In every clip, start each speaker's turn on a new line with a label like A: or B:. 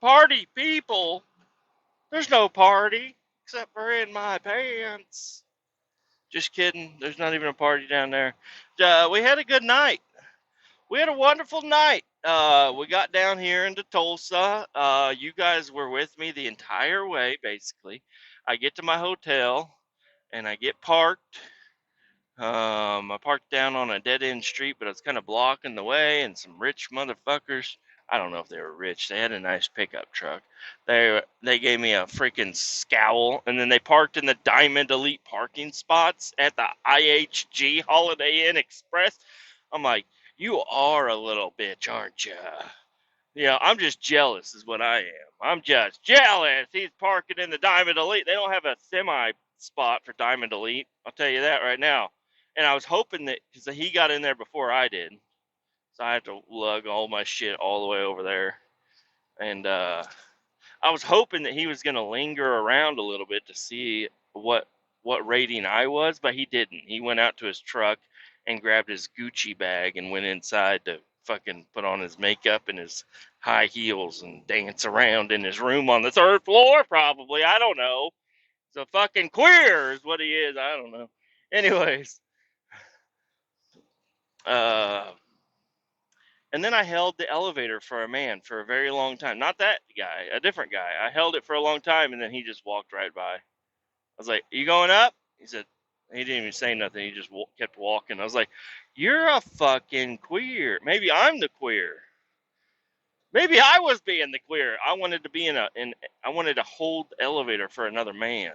A: Party people. There's no party except for in my pants. Just kidding. There's not even a party down there. We had a good night. We had a wonderful night. We got down here into Tulsa. You guys were with me the entire way, basically. I get to my hotel and I get parked. I parked down on a dead end street, but it's kind of blocking the way, and some rich motherfuckers. I don't know if they were rich. They had a nice pickup truck. They gave me a freaking scowl, and then they parked in the Diamond Elite parking spots at the IHG Holiday Inn Express. I'm like, you are a little bitch, aren't you? Yeah, I'm just jealous, is what I am. I'm just jealous. He's parking in the Diamond Elite. They don't have a semi spot for Diamond Elite. I'll tell you that right now. And I was hoping that because he got in there before I did, so I had to lug all my shit all the way over there. And I was hoping that he was gonna linger around a little bit to see what rating I was, but he didn't. He went out to his truck and grabbed his Gucci bag and went inside to fucking put on his makeup and his high heels and dance around in his room on the third floor, probably. I don't know. He's a fucking queer, is what he is. I don't know. Anyways, uh, and then I held the elevator for a man for a very long time. Not that guy, a different guy. I held it for a long time, and then he just walked right by. I was like, "You going up?" He said, he didn't even say nothing. He just kept walking. I was like, "You're a fucking queer. Maybe I'm the queer. Maybe I was being the queer. I wanted to be I wanted to hold the elevator for another man.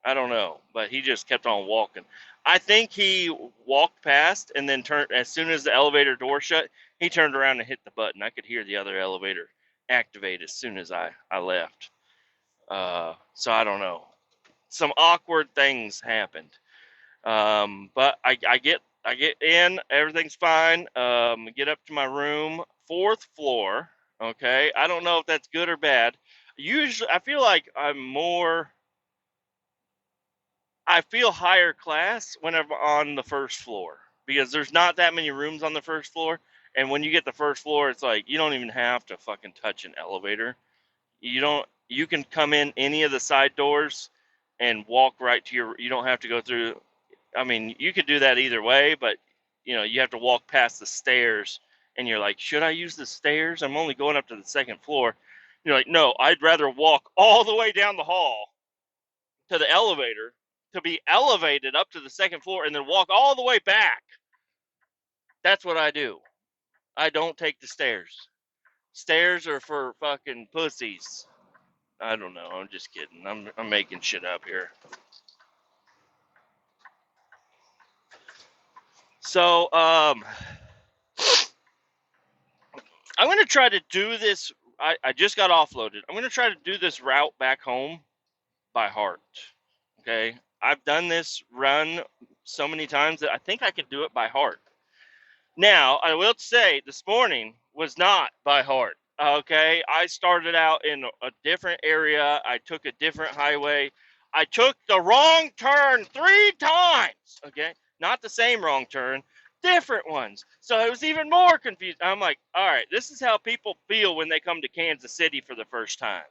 A: I don't know, but he just kept on walking. I think he walked past and then turned as soon as the elevator door shut. He turned around and hit the button. I could hear the other elevator activate as soon as I left. So I don't know. Some awkward things happened. But I get in, everything's fine. Get up to my room, fourth floor. Okay, I don't know if that's good or bad. Usually, I feel higher class when I'm on the first floor because there's not that many rooms on the first floor. And when you get the first floor, it's like you don't even have to fucking touch an elevator. You can come in any of the side doors and walk right to you don't have to go through. I mean, you could do that either way, but you have to walk past the stairs and you're like, should I use the stairs? I'm only going up to the second floor. You're like, no, I'd rather walk all the way down the hall to the elevator to be elevated up to the second floor and then walk all the way back. That's what I do. I don't take the stairs. Stairs are for fucking pussies. I don't know. I'm just kidding. I'm making shit up here. So, I'm going to try to do this. I just got offloaded. I'm going to try to do this route back home by heart. Okay? I've done this run so many times that I think I can do it by heart. Now, I will say this morning was not by heart. Okay? I started out in a different area. I took a different highway. I took the wrong turn 3 times. Okay? Not the same wrong turn, different ones. So it was even more confused. I'm like, all right, this is how people feel when they come to Kansas City for the first time.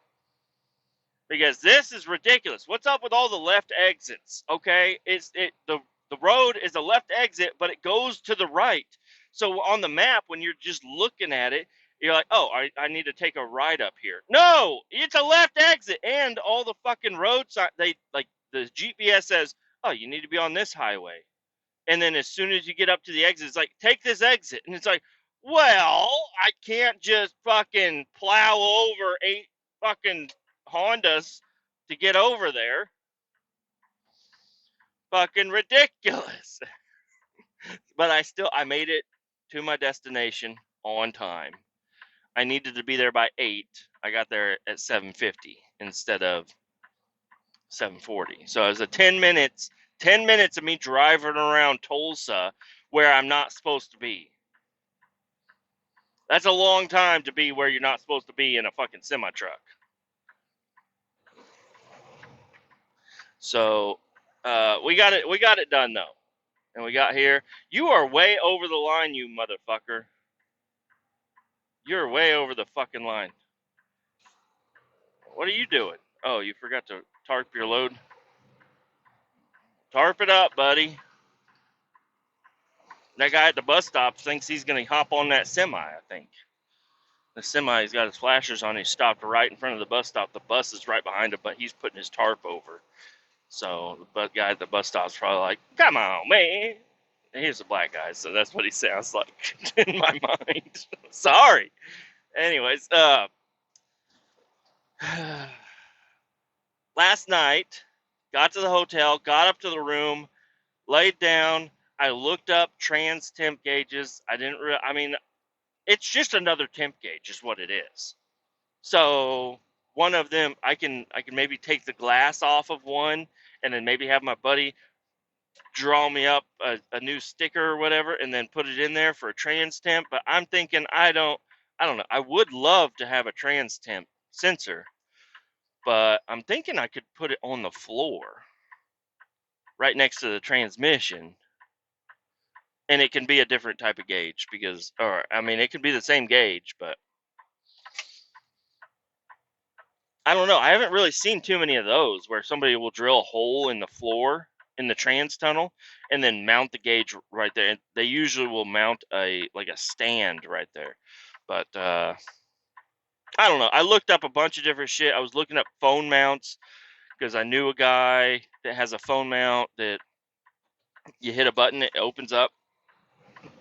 A: Because this is ridiculous. What's up with all the left exits? Okay, the road is a left exit, but it goes to the right. So on the map, when you're just looking at it, you're like, oh, I need to take a right up here. No, it's a left exit, and all the fucking roads they like the GPS says, oh, you need to be on this highway. And then as soon as you get up to the exit, it's like, take this exit, and it's like, well, I can't just fucking plow over 8 fucking Hondas to get over there. Fucking ridiculous. But I made it to my destination on time. I needed to be there by 8. I got there at 7:50 instead of 7:40. So it was 10 minutes of me driving around Tulsa where I'm not supposed to be. That's a long time to be where you're not supposed to be in a fucking semi truck. So we got it done though. And we got here. You are way over the line, you motherfucker. You're way over the fucking line. What are you doing? Oh, you forgot to tarp your load? Tarp it up, buddy. That guy at the bus stop thinks he's going to hop on that semi, I think. The semi, he's got his flashers on. He stopped right in front of the bus stop. The bus is right behind him, but he's putting his tarp over. So the guy at the bus stop's probably like, come on, man. He's a black guy, so that's what he sounds like in my mind. Sorry. Anyways, last night, got to the hotel, got up to the room, laid down. I looked up trans temp gauges. I mean, it's just another temp gauge is what it is. So one of them, I can maybe take the glass off of one and then maybe have my buddy draw me up a new sticker or whatever and then put it in there for a trans temp. But I'm thinking I don't know. I would love to have a trans temp sensor, but I'm thinking I could put it on the floor right next to the transmission, and it can be a different type of gauge because, or I mean, it can be the same gauge, but I don't know. I haven't really seen too many of those where somebody will drill a hole in the floor in the trans tunnel and then mount the gauge right there. And they usually will mount a stand right there. But I don't know. I looked up a bunch of different shit. I was looking up phone mounts because I knew a guy that has a phone mount that you hit a button, it opens up,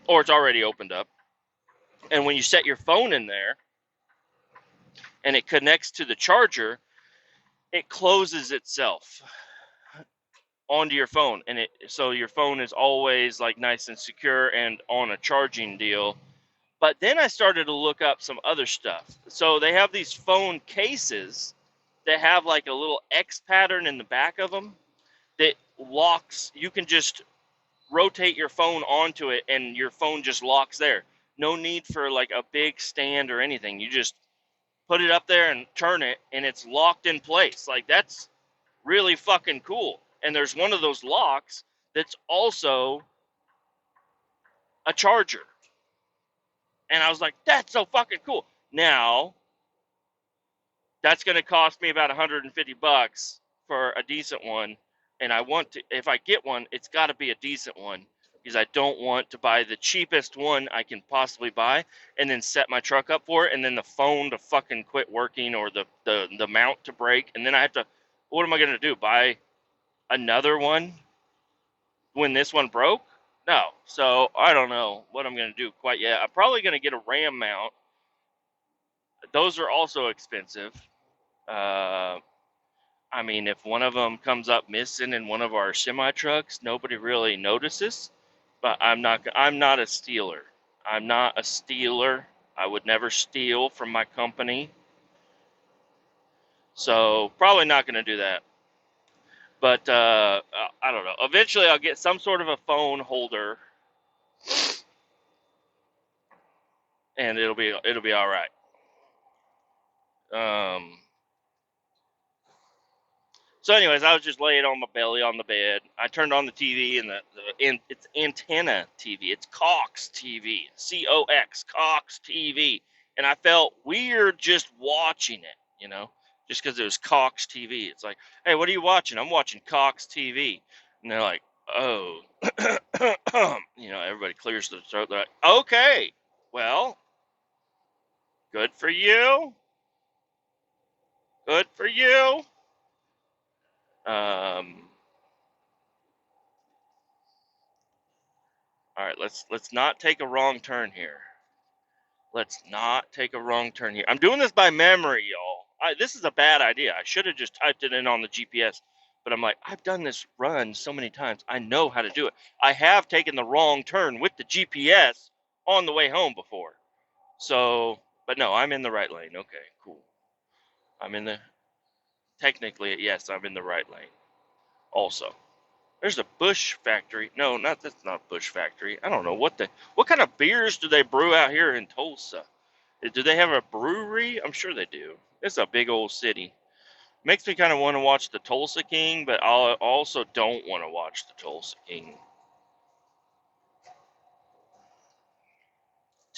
A: or it's already opened up. And when you set your phone in there and it connects to the charger, it closes itself onto your phone, and so your phone is always like nice and secure and on a charging deal. But then I started to look up some other stuff. So they have these phone cases that have like a little X pattern in the back of them that locks. You can just rotate your phone onto it and your phone just locks there. No need for like a big stand or anything. You just put it up there and turn it and it's locked in place. Like, that's really fucking cool. And there's one of those locks that's also a charger. And I was like, that's so fucking cool. Now, that's going to cost me about $150 for a decent one. And I want to, if I get one, it's got to be a decent one because I don't want to buy the cheapest one I can possibly buy and then set my truck up for it and then the phone to fucking quit working or the mount to break. And then I have to, what am I going to do? Buy another one when this one broke? No. So I don't know what I'm going to do quite yet. I'm probably going to get a RAM mount. Those are also expensive. I mean, if one of them comes up missing in one of our semi trucks, nobody really notices. But I'm not a stealer. I'm not a stealer. I would never steal from my company. So probably not going to do that. But I don't know. Eventually, I'll get some sort of a phone holder, and it'll be all right. So, anyways, I was just laying on my belly on the bed. I turned on the TV, and it's antenna TV. It's Cox TV, COX, Cox TV, and I felt weird just watching it, just because it was Cox TV. It's like, hey, what are you watching? I'm watching Cox TV, and they're like, oh, everybody clears their throat. They're like, okay, well, good for you, good for you. All right, let's not take a wrong turn here. Let's not take a wrong turn here. I'm doing this by memory, y'all. This is a bad idea. I should have just typed it in on the GPS, but I'm like, I've done this run so many times. I know how to do it. I have taken the wrong turn with the GPS on the way home before. So, but no, I'm in the right lane. Okay, cool. Technically, yes, I'm in the right lane. Also. There's a Bush factory. No, that's not a Bush factory. I don't know what kind of beers do they brew out here in Tulsa? Do they have a brewery? I'm sure they do. It's a big old city. Makes me kind of want to watch the Tulsa King, but I also don't want to watch the Tulsa King.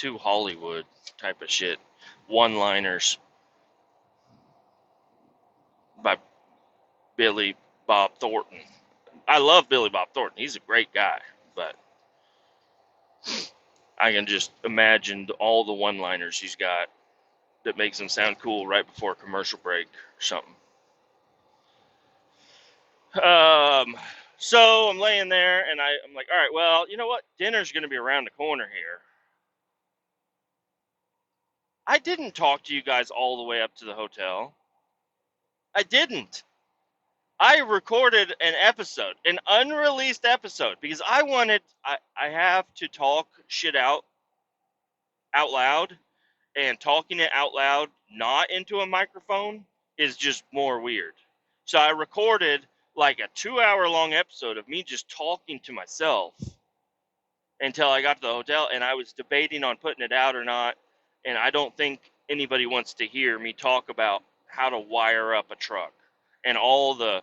A: too Hollywood type of shit. One-liners by Billy Bob Thornton. I love Billy Bob Thornton. He's a great guy, but I can just imagine all the one-liners he's got that makes him sound cool right before a commercial break or something. So I'm laying there, and I'm like, all right, well, you know what? Dinner's going to be around the corner here. I didn't talk to you guys all the way up to the hotel. I didn't. I recorded an episode, an unreleased episode, because I have to talk shit out loud, and talking it out loud, not into a microphone, is just more weird. So I recorded like a 2-hour long episode of me just talking to myself until I got to the hotel, and I was debating on putting it out or not. And I don't think anybody wants to hear me talk about how to wire up a truck and all the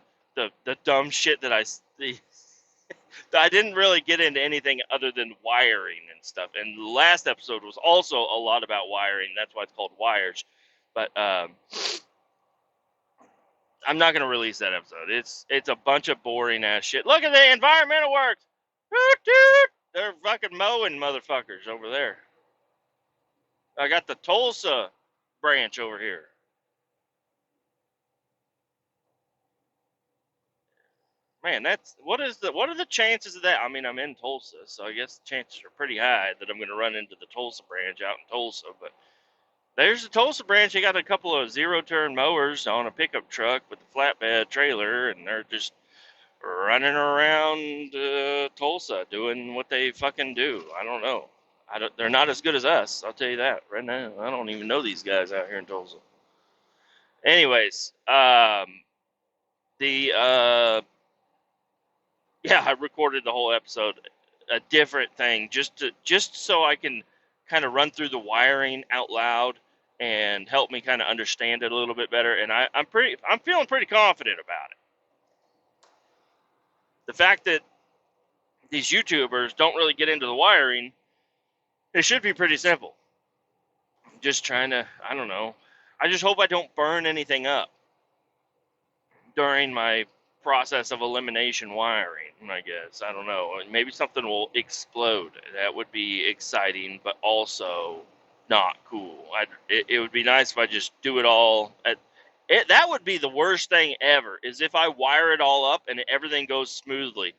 A: dumb shit that I didn't really get into anything other than wiring and stuff. And the last episode was also a lot about wiring. That's why it's called Wires. But I'm not going to release that episode. It's a bunch of boring ass shit. Look at the environmental works. Toot toot. They're fucking mowing motherfuckers over there. I got the Tulsa branch over here. Man, what are the chances of that? I mean, I'm in Tulsa, so I guess the chances are pretty high that I'm going to run into the Tulsa branch out in Tulsa. But there's the Tulsa branch. They got a couple of zero-turn mowers on a pickup truck with a flatbed trailer, and they're just running around Tulsa doing what they fucking do. I don't know. They're not as good as us. I'll tell you that right now. I don't even know these guys out here in Tulsa. Anyways, the yeah, I recorded the whole episode, a different thing, just so I can kind of run through the wiring out loud and help me kind of understand it a little bit better. And I'm feeling pretty confident about it. The fact that these YouTubers don't really get into the wiring, it should be pretty simple. Just trying to, I don't know. I just hope I don't burn anything up during my process of elimination wiring, I guess. I don't know. Maybe something will explode. That would be exciting, but also not cool. It would be nice if I just do it all. That would be the worst thing ever, is if I wire it all up and everything goes smoothly.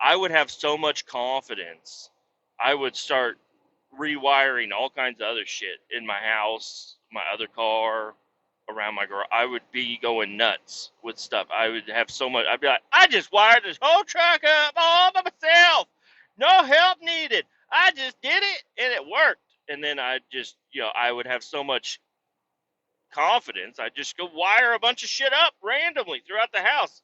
A: I would have so much confidence. I would start rewiring all kinds of other shit in my house, my other car, around my garage. I would be going nuts with stuff. I would have so much. I'd be like, I just wired this whole truck up all by myself. No help needed. I just did it and it worked. And then I just, I would have so much confidence. I'd just go wire a bunch of shit up randomly throughout the house.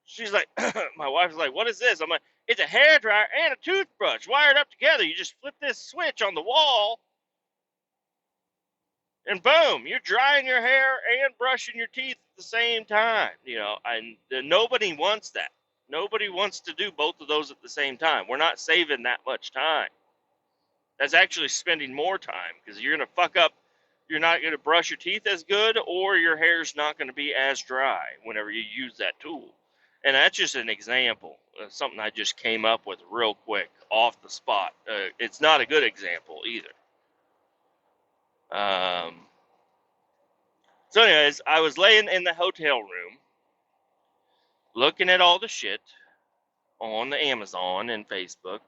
A: She's like, my wife's like, what is this? I'm like, it's a hairdryer and a toothbrush wired up together. You just flip this switch on the wall, and boom, you're drying your hair and brushing your teeth at the same time. And nobody wants that. Nobody wants to do both of those at the same time. We're not saving that much time. That's actually spending more time, because you're going to fuck up. You're not going to brush your teeth as good, or your hair's not going to be as dry whenever you use that tool. And that's just an example. Something I just came up with real quick off the spot. It's not a good example either. So anyways, I was laying in the hotel room looking at all the shit on the Amazon and Facebook.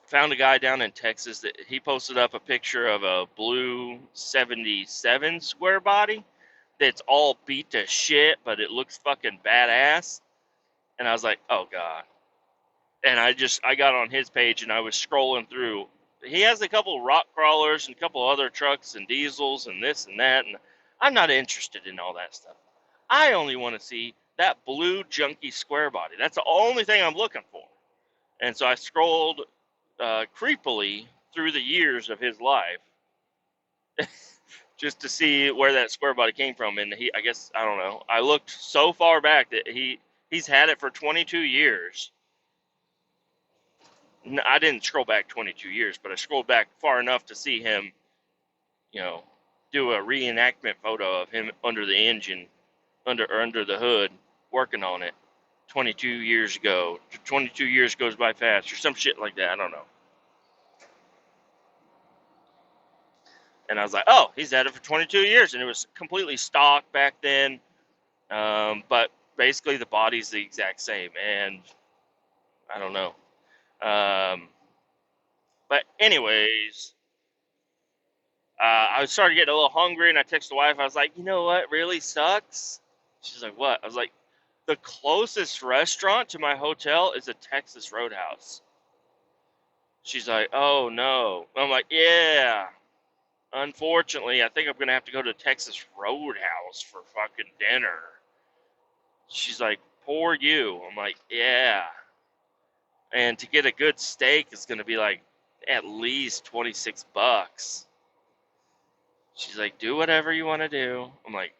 A: Found a guy down in Texas that he posted up a picture of a blue 77 square body that's all beat to shit, but it looks fucking badass. And I was like, oh God. And I got on his page and I was scrolling through. He has a couple rock crawlers and a couple other trucks and diesels and this and that. And I'm not interested in all that stuff. I only want to see that blue junky square body. That's the only thing I'm looking for. And so I scrolled creepily through the years of his life just to see where that square body came from. And I guess, I don't know. I looked so far back that he's had it for 22 years. I didn't scroll back 22 years, but I scrolled back far enough to see him, you know, do a reenactment photo of him under the engine, under the hood, working on it 22 years ago. 22 years goes by fast, or some shit like that. I don't know. And I was like, oh, he's had it for 22 years, and it was completely stock back then. But basically, the body's the exact same, and I don't know. But anyways, I started getting a little hungry, and I texted the wife. I was like, you know what really sucks? She's like, what? I was like, the closest restaurant to my hotel is a Texas Roadhouse. She's like, oh no. I'm like, yeah. Unfortunately, I think I'm gonna have to go to Texas Roadhouse for fucking dinner. She's like, poor you. I'm like, yeah. And to get a good steak is gonna be like at least $26. She's like, do whatever you want to do. I'm like,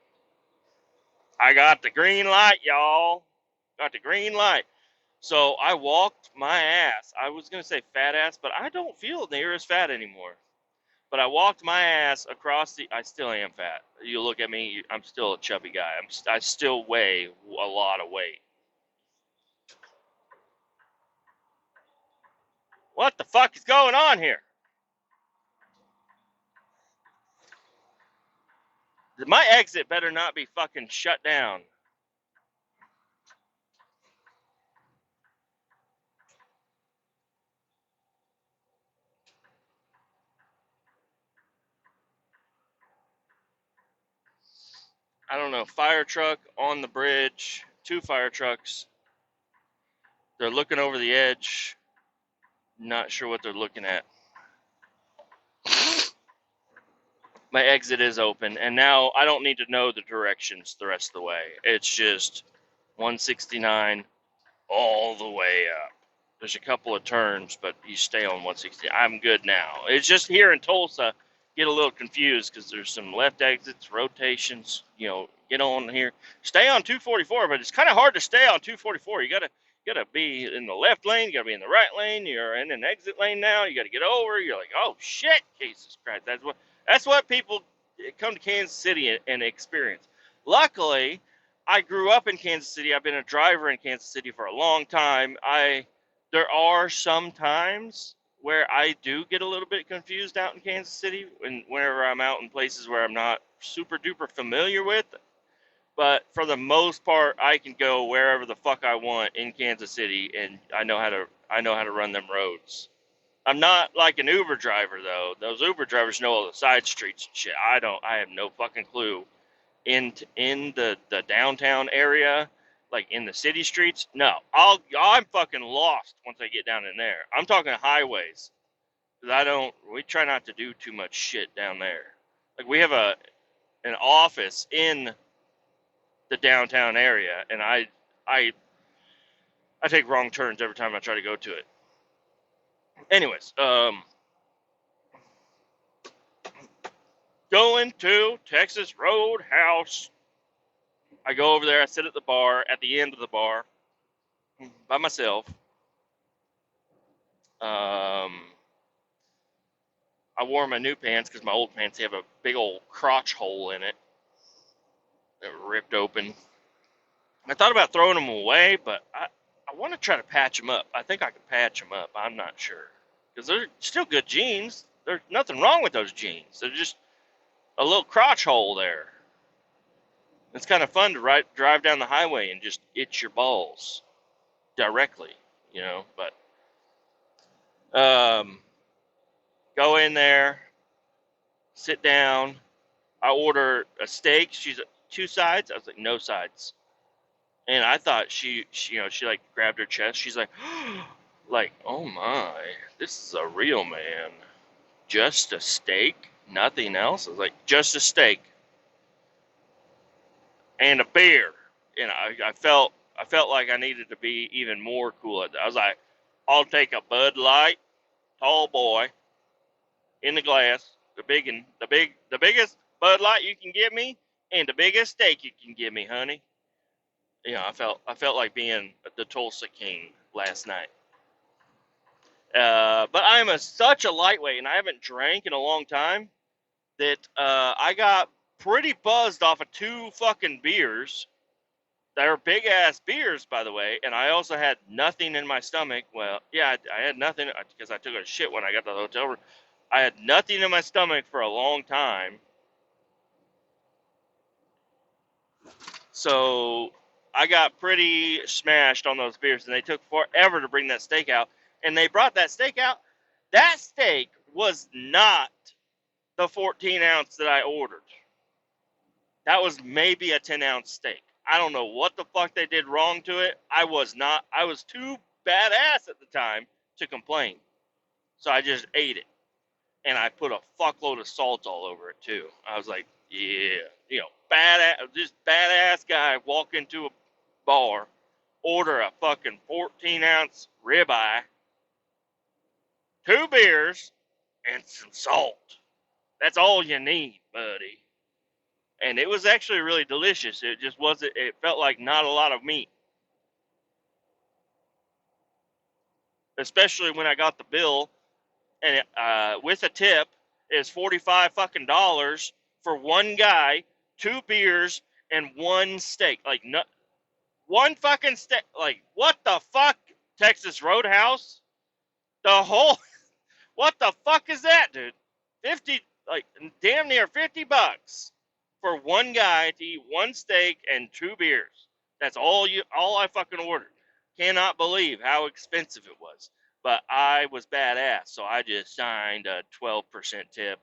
A: I got the green light, y'all. Got the green light. So I walked my ass. I was going to say fat ass, but I don't feel near as fat anymore. But I walked my ass across I still am fat. You look at me, I'm still a chubby guy. I still weigh a lot of weight. What the fuck is going on here? My exit better not be fucking shut down. I don't know. Fire truck on the bridge. 2 fire trucks. They're looking over the edge. Not sure what they're looking at. My exit is open, and now I don't need to know the directions the rest of the way. It's just 169 all the way up. There's a couple of turns, but you stay on 160. I'm good now. It's just here in Tulsa, get a little confused because there's some left exits, rotations. You know, get on here, stay on 244, but it's kind of hard to stay on 244. You gotta be in the left lane. You gotta be in the right lane. You're in an exit lane now. You gotta get over. You're like, oh shit, Jesus Christ. That's what people come to Kansas City and experience. Luckily, I grew up in Kansas City. I've been a driver in Kansas City for a long time. There are some times where I do get a little bit confused out in Kansas City whenever I'm out in places where I'm not super duper familiar with. But for the most part, I can go wherever the fuck I want in Kansas City, and I know how to run them roads. I'm not like an Uber driver though. Those Uber drivers know all the side streets and shit. I don't. I have no fucking clue in the downtown area, like in the city streets. No, I'm fucking lost once I get down in there. I'm talking highways, 'cause we try not to do too much shit down there. Like we have an office in the downtown area, and I take wrong turns every time I try to go to it. Anyways, going to Texas Roadhouse. I go over there. I sit at the bar, at the end of the bar, by myself. I wore my new pants because my old pants have a big old crotch hole in it that ripped open. I thought about throwing them away, but I want to try to patch them up. I think I could patch them up. I'm not sure because they're still good jeans. There's nothing wrong with those jeans. They're just a little crotch hole there. It's kind of fun to drive down the highway and just itch your balls directly, you know. But go in there, sit down. I order a steak. She's 2 sides. I was like, no sides. And I thought she like grabbed her chest. She's like, like, oh my, this is a real man. Just a steak, nothing else. I was like, just a steak and a beer. And I felt like I needed to be even more cool at that. I was like, I'll take a Bud Light, tall boy, in the glass, the biggest Bud Light you can give me, and the biggest steak you can give me, honey. I felt like being the Tulsa King last night. But I'm such a lightweight, and I haven't drank in a long time that I got pretty buzzed off of 2 fucking beers. They're big ass beers, by the way, and I also had nothing in my stomach. Well, yeah, I had nothing because I took a shit when I got to the hotel room. I had nothing in my stomach for a long time, so I got pretty smashed on those beers, and they took forever to bring that steak out. And they brought that steak out. That steak was not the 14-ounce that I ordered. That was maybe a 10-ounce steak. I don't know what the fuck they did wrong to it. I was too badass at the time to complain. So I just ate it. And I put a fuckload of salt all over it too. I was like, yeah, badass, just badass guy walk into a bar, order a fucking 14-ounce ribeye, 2 beers, and some salt. That's all you need, buddy. And it was actually really delicious. It just wasn't, it felt like not a lot of meat. Especially when I got the bill, and with a tip, is 45 fucking dollars for one guy, 2 beers, and 1 steak. Like, no, 1 fucking steak. Like, what the fuck? Texas Roadhouse? The whole, what the fuck is that, dude? 50, like, damn near 50 bucks for one guy to eat 1 steak and 2 beers. That's all I fucking ordered. Cannot believe how expensive it was. But I was badass, so I just signed a 12% tip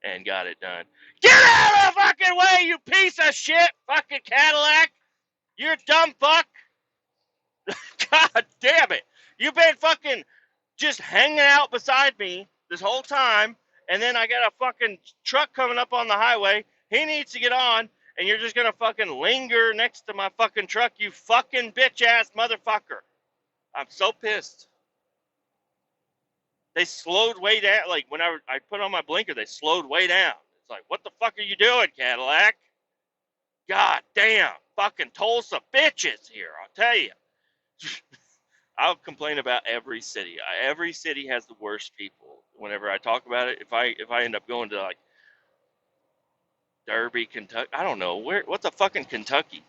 A: and got it done. Get out of the fucking way, you piece of shit, fucking Cadillac! You're a dumb fuck! God damn it! You've been fucking just hanging out beside me this whole time, and then I got a fucking truck coming up on the highway. He needs to get on, and you're just gonna fucking linger next to my fucking truck, you fucking bitch ass motherfucker. I'm so pissed. They slowed way down. Like, when I put on my blinker, they slowed way down. It's like, what the fuck are you doing, Cadillac? God damn, fucking Tulsa bitches here, I'll tell you. I'll complain about every city. Every city has the worst people. Whenever I talk about it, if I end up going to, like, Derby, Kentucky, I don't know what's a fucking Kentucky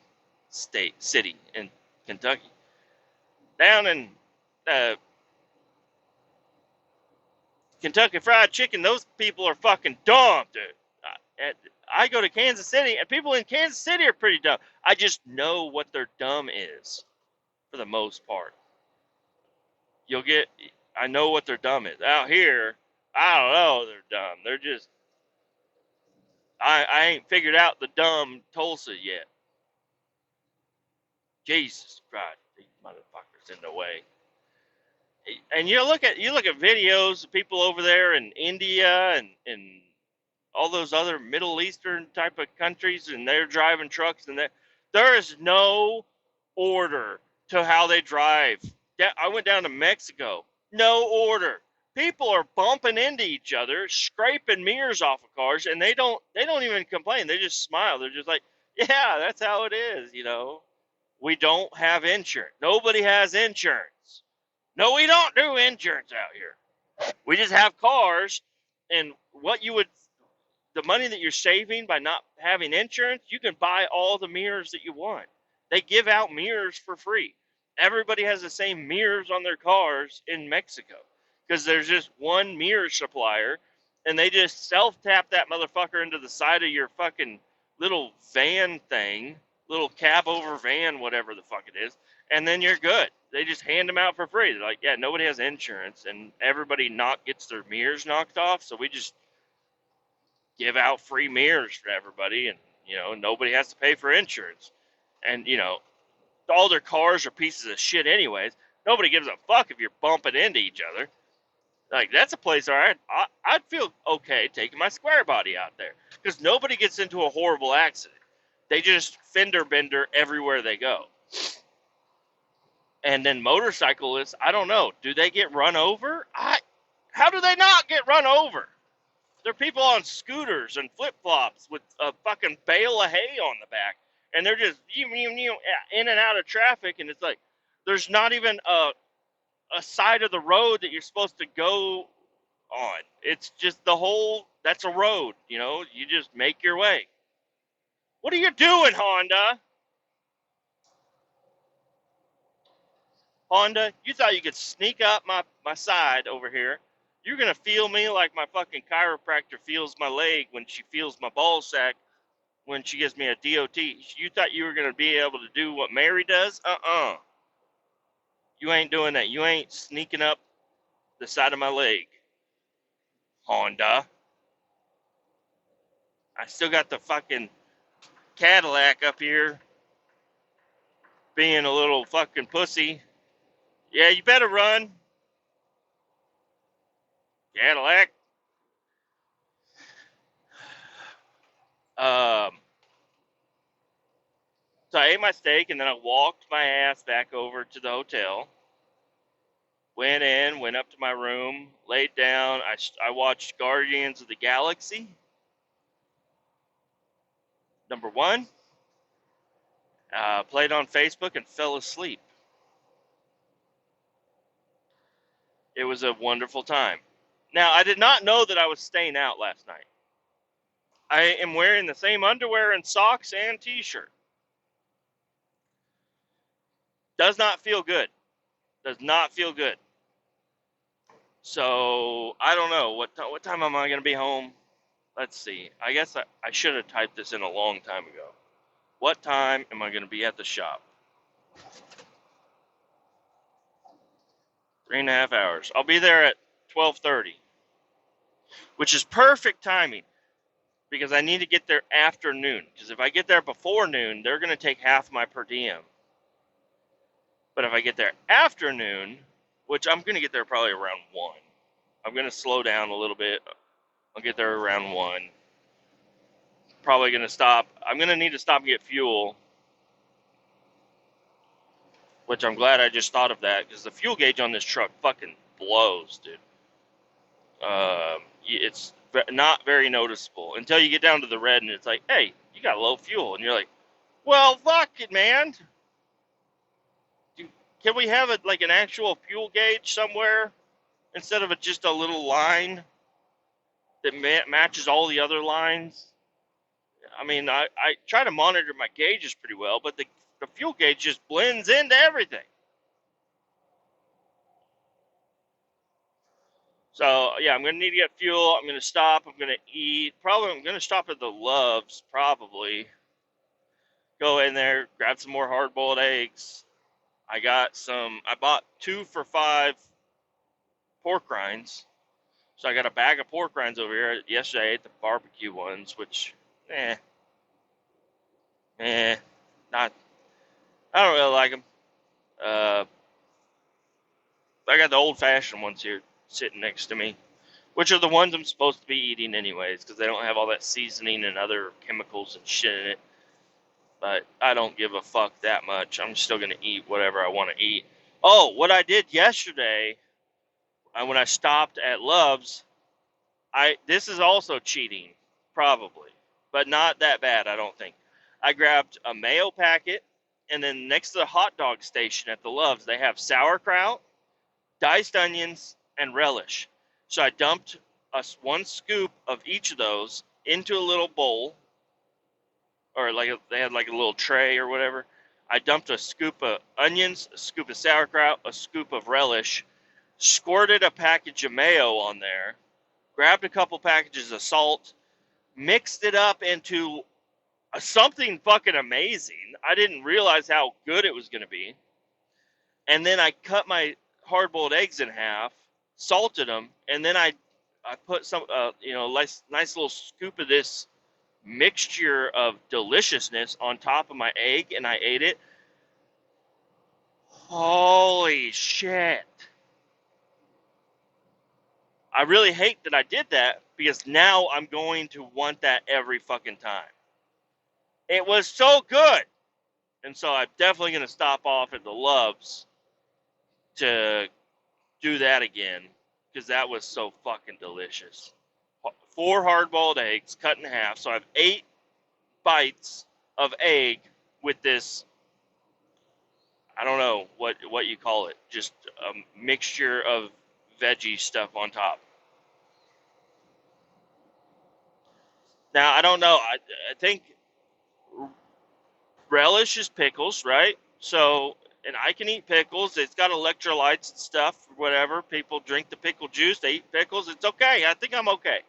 A: city in Kentucky. Down in uh, Kentucky Fried Chicken, those people are fucking dumb, dude. I go to Kansas City, and people in Kansas City are pretty dumb. I just know what their dumb is, for the most part. I know what their dumb is. Out here, I don't know they're dumb. They're just, I ain't figured out the dumb Tulsa yet. Jesus Christ, these motherfuckers in the way. And you look at videos of people over there in India and all those other Middle Eastern type of countries, and they're driving trucks, and there is no order to how they drive. I went down to Mexico, no order. People are bumping into each other, scraping mirrors off of cars, and they don't even complain. They just smile. They're just like, yeah, that's how it is, We don't have insurance. Nobody has insurance. No, we don't do insurance out here. We just have cars, and the money that you're saving by not having insurance, you can buy all the mirrors that you want. They give out mirrors for free. Everybody has the same mirrors on their cars in Mexico because there's just one mirror supplier, and they just self-tap that motherfucker into the side of your fucking little van thing, little cab-over van, whatever the fuck it is, and then you're good. They just hand them out for free. They're like, yeah, nobody has insurance, and everybody gets their mirrors knocked off, so we just give out free mirrors for everybody, and nobody has to pay for insurance. And all their cars are pieces of shit anyways. Nobody gives a fuck if you're bumping into each other. Like, that's a place where I'd feel okay taking my square body out there, because nobody gets into a horrible accident. They just fender bender everywhere they go. And then motorcyclists, I don't know, do they get run over? How do they not get run over? There are people on scooters and flip-flops with a fucking bale of hay on the back, and they're just in and out of traffic, and it's like there's not even a side of the road that you're supposed to go on. It's just that's a road, you just make your way. What are you doing, Honda? Honda, you thought you could sneak up my side over here. You're going to feel me like my fucking chiropractor feels my leg when she feels my ball sack when she gives me a DOT. You thought you were going to be able to do what Mary does? You ain't doing that. You ain't sneaking up the side of my leg, Honda. I still got the fucking Cadillac up here being a little fucking pussy. Yeah, you better run, Cadillac. Um, so I ate my steak and then I walked my ass back over to the hotel. Went in, went up to my room, laid down. I watched Guardians of the Galaxy, #1. Played on Facebook and fell asleep. It was a wonderful time. Now, I did not know that I was staying out last night. I am wearing the same underwear and socks and t-shirt. Does not feel good. Does not feel good. So, I don't know. What time am I going to be home? Let's see. I guess I should have typed this in a long time ago. What time am I going to be at the shop? 3.5 hours. I'll be there at 12:30, which is perfect timing because I need to get there after noon. Because if I get there before noon, they're going to take half my per diem. But if I get there after noon, which I'm going to get there probably around 1, I'm going to slow down a little bit. I'll get there around 1. Probably going to stop. I'm going to need to stop and get fuel, which I'm glad I just thought of that because the fuel gauge on this truck fucking blows, dude. It's not very noticeable until you get down to the red and it's like, hey, you got low fuel. And you're like, well, fuck it, man. Can we have it like an actual fuel gauge somewhere instead of just a little line that matches all the other lines? I mean, I try to monitor my gauges pretty well, but the fuel gauge just blends into everything. So, yeah, I'm going to need to get fuel. I'm going to stop. I'm going to eat. Probably I'm going to stop at the Loves, probably. Go in there, grab some more hard-boiled eggs. I bought 2 for $5 pork rinds. So I got a bag of pork rinds over here. Yesterday I ate the barbecue ones, which, not, I don't really like them. I got the old-fashioned ones here sitting next to me, which are the ones I'm supposed to be eating anyways, because they don't have all that seasoning and other chemicals and shit in it. But I don't give a fuck that much. I'm still going to eat whatever I want to eat. Oh, what I did yesterday, when I stopped at Love's, this is also cheating, probably, but not that bad, I don't think. I grabbed a mayo packet, and then next to the hot dog station at the Love's, they have sauerkraut, diced onions, and relish. So I dumped 1 scoop of each of those into a little bowl, or they had like a little tray or whatever. I dumped a scoop of onions, a scoop of sauerkraut, a scoop of relish, squirted a package of mayo on there, grabbed a couple packages of salt, mixed it up into something fucking amazing. I didn't realize how good it was going to be. And then I cut my hard-boiled eggs in half, salted them, and then I put some, nice little scoop of this mixture of deliciousness on top of my egg, and I ate it. Holy shit. I really hate that I did that because now I'm going to want that every fucking time. It was so good. And so I'm definitely going to stop off at the Loves to do that again because that was so fucking delicious. 4 hard-boiled eggs cut in half. So I have 8 bites of egg with this. I don't know what you call it, just a mixture of veggie stuff on top. Now I don't know. I think relish is pickles, right? So, and I can eat pickles. It's got electrolytes and stuff, whatever. People drink the pickle juice. They eat pickles. It's okay. I think I'm okay.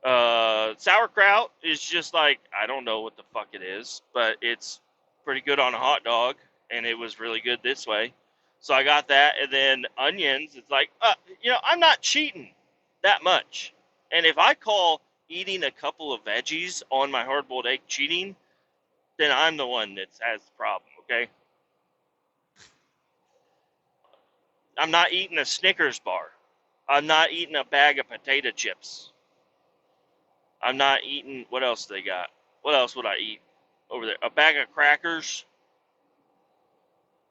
A: Sauerkraut is just like, I don't know what the fuck it is, but it's pretty good on a hot dog, and it was really good this way. So I got that, and then onions. It's like, I'm not cheating that much. And if I call eating a couple of veggies on my hard-boiled egg cheating, then I'm the one that has the problem. Okay, I'm not eating a Snickers bar. I'm not eating a bag of potato chips. I'm not eating. What else they got? What else would I eat over there? A bag of crackers,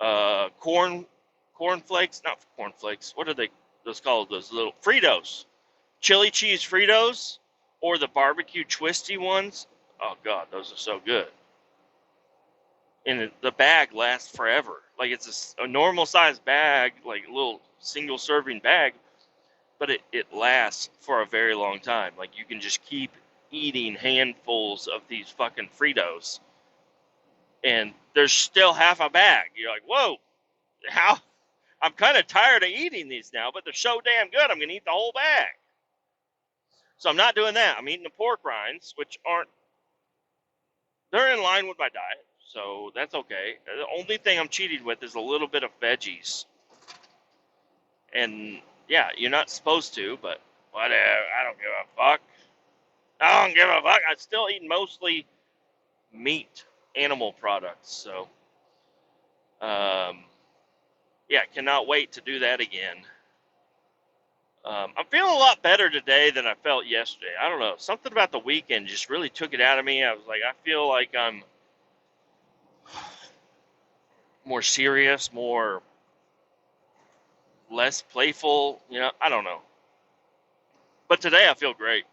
A: corn flakes, not corn flakes. What are they? Those called those little Fritos, chili cheese Fritos, or the barbecue twisty ones. Oh God, those are so good. And the bag lasts forever. Like it's a normal sized bag, like a little single serving bag, but it lasts for a very long time. Like you can just keep eating handfuls of these fucking Fritos, and there's still half a bag. You're like, whoa, how? I'm kind of tired of eating these now, but they're so damn good. I'm gonna eat the whole bag. So I'm not doing that. I'm eating the pork rinds, which aren't. They're in line with my diet, so that's okay. The only thing I'm cheating with is a little bit of veggies, and yeah, you're not supposed to, but whatever. I don't give a fuck. I don't give a fuck. I'm still eating mostly meat, animal products. So, um, yeah, cannot wait to do that again. I'm feeling a lot better today than I felt yesterday. I don't know. Something about the weekend just really took it out of me. I was like, I feel like I'm more serious, more less playful. I don't know. But today I feel great.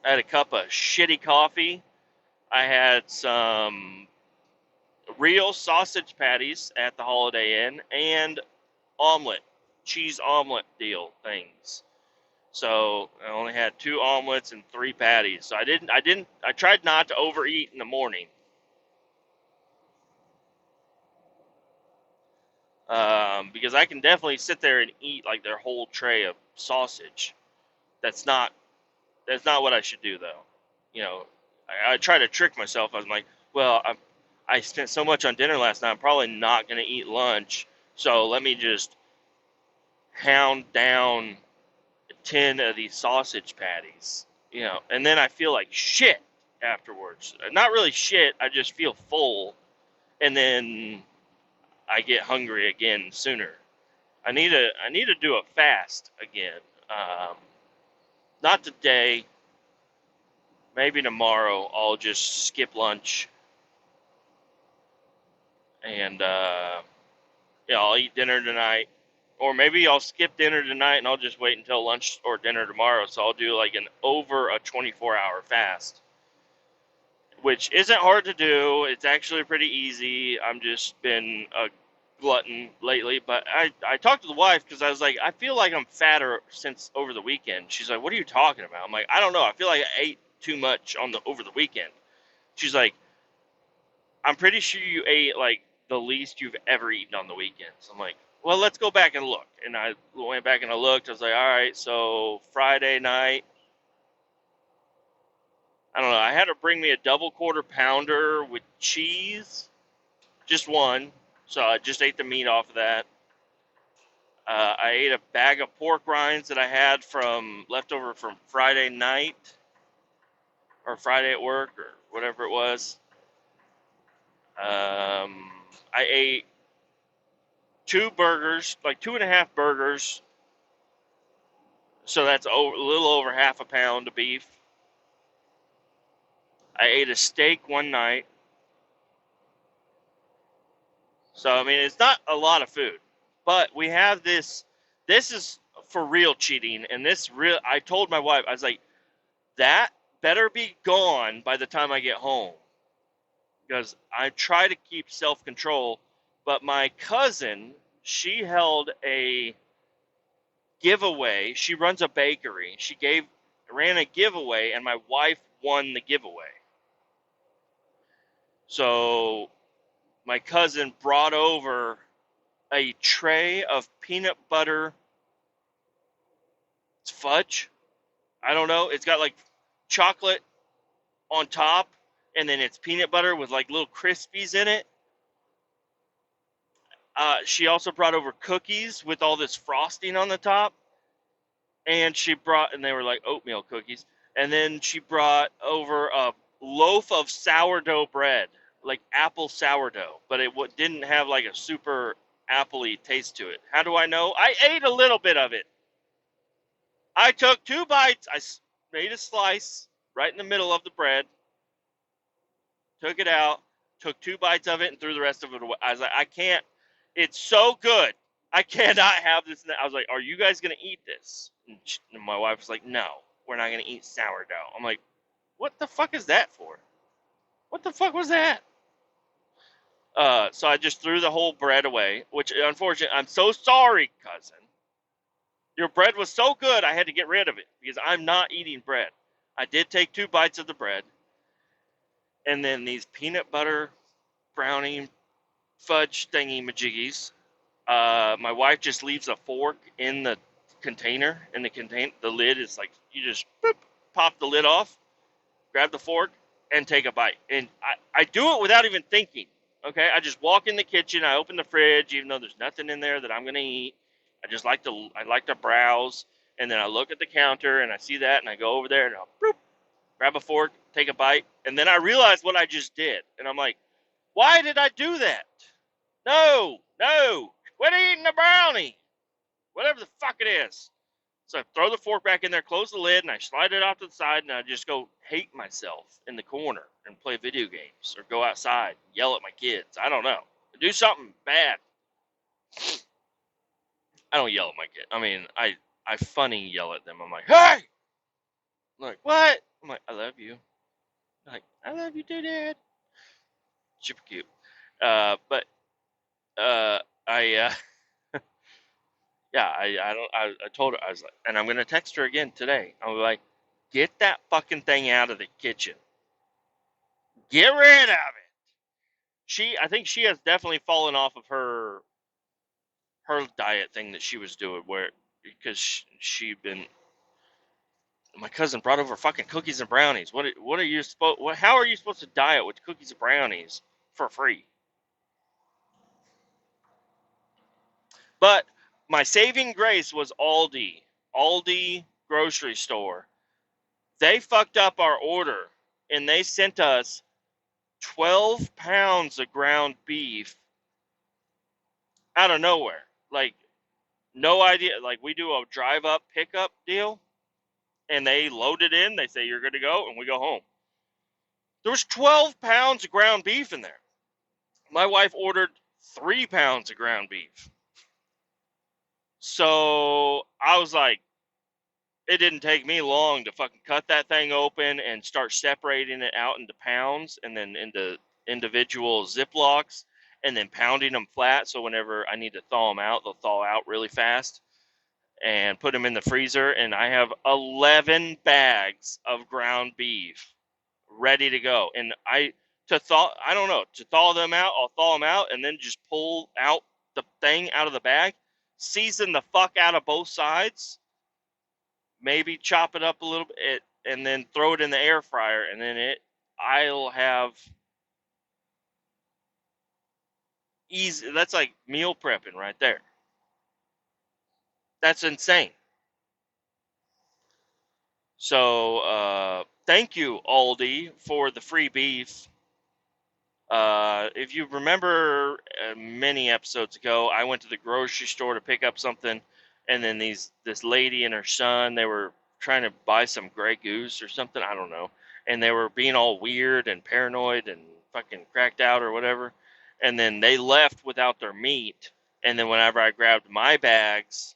A: I had a cup of shitty coffee. I had some real sausage patties at the Holiday Inn and omelet, cheese omelet deal things. So I only had 2 omelets and 3 patties. So I tried not to overeat in the morning. Because I can definitely sit there and eat like their whole tray of sausage. That's not what I should do though. You know, I try to trick myself. I was like, well, I spent so much on dinner last night. I'm probably not going to eat lunch. So let me just hound down 10 of these sausage patties. And then I feel like shit afterwards. Not really shit. I just feel full, and then I get hungry again sooner. I need to do a fast again. Um, Not today. Maybe tomorrow. I'll just skip lunch and I'll eat dinner tonight. Or maybe I'll skip dinner tonight and I'll just wait until lunch or dinner tomorrow. So I'll do like an over a 24-hour fast, which isn't hard to do. It's actually pretty easy. I'm just been a glutton lately, but I talked to the wife because I was like, I feel like I'm fatter since over the weekend. She's like, what are you talking about? I'm like, I don't know. I feel like I ate too much over the weekend. She's like, I'm pretty sure you ate like the least you've ever eaten on the weekends. I'm like, well, let's go back and look. And I went back and I looked. I was like, all right, so Friday night, I don't know. I had to bring me a double quarter pounder with cheese, just one. So I just ate the meat off of that. I ate a bag of pork rinds that I had from leftover from Friday night or Friday at work or whatever it was. I ate 2 burgers, like 2.5 burgers. So that's a little over half a pound of beef. I ate a steak one night. So, I mean, it's not a lot of food. But we have this. This is for real cheating. And I told my wife, I was like, that better be gone by the time I get home. because I try to keep self-control. But my cousin, she held a giveaway. She runs a bakery. Ran a giveaway, and my wife won the giveaway. So my cousin brought over a tray of peanut butter fudge. I don't know. It's got like chocolate on top, and then it's peanut butter with like little crispies in it. She also brought over cookies with all this frosting on the top, and they were like oatmeal cookies. And then she brought over a loaf of sourdough bread, like apple sourdough, but it didn't have like a super appley taste to it. How do I know? I ate a little bit of it. I took 2 bites. Made a slice right in the middle of the bread, took it out, took 2 bites of it, and threw the rest of it away. I was like, I can't. It's so good. I cannot have this. I was like, are you guys going to eat this? And my wife was like, no, we're not going to eat sourdough. I'm like, what the fuck is that for? What the fuck was that? So I just threw the whole bread away, which unfortunately, I'm so sorry, cousin. Your bread was so good, I had to get rid of it because I'm not eating bread. I did take 2 bites of the bread, and then these peanut butter brownie fudge thingy majiggies. My wife just leaves a fork in the container, and the lid is like, you just boop, pop the lid off, grab the fork, and take a bite. And I do it without even thinking. Okay, I just walk in the kitchen, I open the fridge, even though there's nothing in there that I'm gonna eat. I like to browse, and then I look at the counter and I see that, and I go over there and I'll boop, grab a fork, take a bite, and then I realize what I just did, and I'm like, why did I do that? No, quit eating the brownie, whatever the fuck it is. So I throw the fork back in there, close the lid, and I slide it off to the side, and I just go hate myself in the corner and play video games or go outside, yell at my kids. I don't know. Do something bad. I don't yell at my kid. I mean, I funny yell at them. I'm like, hey! I'm like, what? I'm like, I love you. I'm like, I love you too, Dad. Super cute. But uh, I yeah, I told her, I was like, and I'm gonna text her again today. I was like, get that fucking thing out of the kitchen. Get rid of it. I think she has definitely fallen off of her diet thing that she was doing, where because she'd been. My cousin brought over fucking cookies and brownies. What are you supposed? How are you supposed to diet with cookies and brownies for free? But my saving grace was Aldi. Aldi grocery store. They fucked up our order, and they sent us 12 pounds of ground beef out of nowhere. Like, no idea. Like, we do a drive up pickup deal, and they load it in. They say, you're good to go, and we go home. There was 12 pounds of ground beef in there. My wife ordered 3 pounds of ground beef. So I was like, it didn't take me long to fucking cut that thing open and start separating it out into pounds and then into individual Ziplocs and then pounding them flat. So whenever I need to thaw them out, they'll thaw out really fast and put them in the freezer. And I have 11 bags of ground beef ready to go. And I don't know, to thaw them out, I'll thaw them out and then just pull out the thing out of the bag, season the fuck out of both sides, maybe chop it up a little bit, and then throw it in the air fryer, and then I'll have easy. That's like meal prepping right there. That's insane. So thank you, Aldi, for the free beef. If you remember many episodes ago, I went to the grocery store to pick up something, and then this lady and her son, they were trying to buy some Grey Goose or something, I don't know, and they were being all weird and paranoid and fucking cracked out or whatever, and then they left without their meat, and then whenever I grabbed my bags,